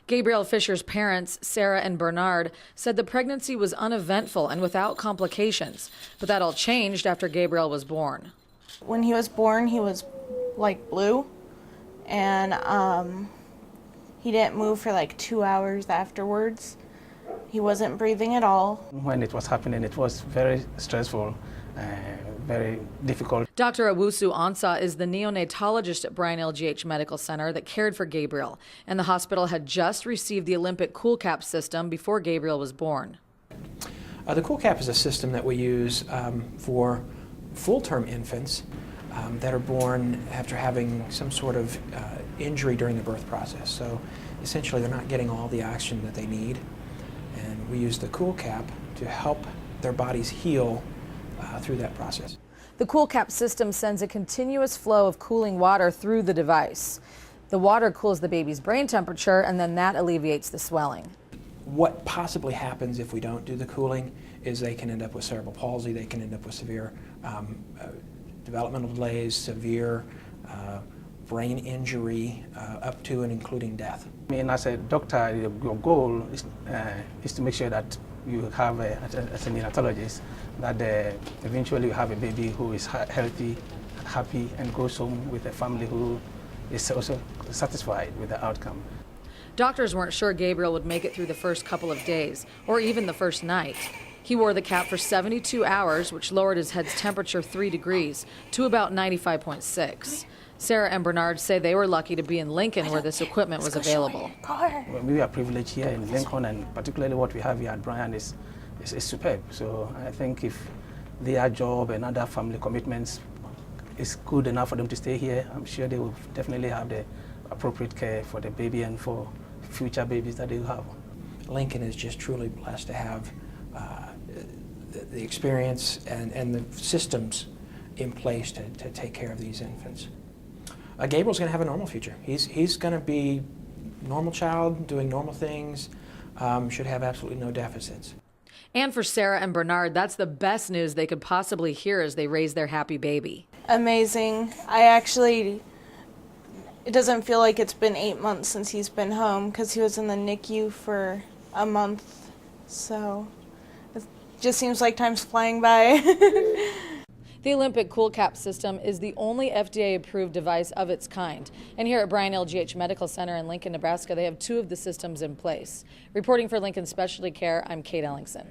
Gabriel Fisher's parents, Sarah and Bernard, said the pregnancy was uneventful and without complications, but that all changed after Gabriel was born. When he was born, he was like blue, and he didn't move for like 2 hours afterwards. He wasn't breathing at all. When it was happening, it was very stressful, very difficult. Dr. Owusu Ansah is the neonatologist at BryanLGH Medical Center that cared for Gabriel, and the hospital had just received the Olympic Cool Cap system before Gabriel was born. The Cool Cap is a system that we use for full-term infants that are born after having some sort of injury during the birth process. So essentially they're not getting all the oxygen that they need, and we use the Cool Cap to help their bodies heal through that process. The Cool Cap system sends a continuous flow of cooling water through the device. The water cools the baby's brain temperature, and then that alleviates the swelling. What possibly happens if we don't do the cooling is they can end up with cerebral palsy, they can end up with severe developmental delays, severe brain injury, up to and including death. I mean, as a doctor, your goal is to make sure that you have, as a neonatologist, that eventually you have a baby who is healthy and happy and goes home with a family who is also satisfied with the outcome. Doctors weren't sure Gabriel would make it through the first couple of days, or even the first night. He wore the cap for 72 hours, which lowered his head's temperature 3 degrees to about 95.6. Sarah and Bernard say they were lucky to be in Lincoln where this equipment was available. We are privileged here in Lincoln, and particularly what we have here at Bryan is superb. So I think if their job and other family commitments is good enough for them to stay here, I'm sure they will definitely have the appropriate care for the baby and for future babies that they will have. Lincoln is just truly blessed to have the experience and the systems in place to take care of these infants. Gabriel's going to have a normal future. He's going to be a normal child, doing normal things, should have absolutely no deficits. And for Sarah and Bernard, that's the best news they could possibly hear as they raise their happy baby. Amazing. It doesn't feel like it's been 8 months since he's been home because he was in the NICU for a month. So it just seems like time's flying by. The Olympic Cool Cap system is the only FDA-approved device of its kind. And here at BryanLGH Medical Center in Lincoln, Nebraska, they have 2 of the systems in place. Reporting for Lincoln Specialty Care, I'm Kate Ellingson.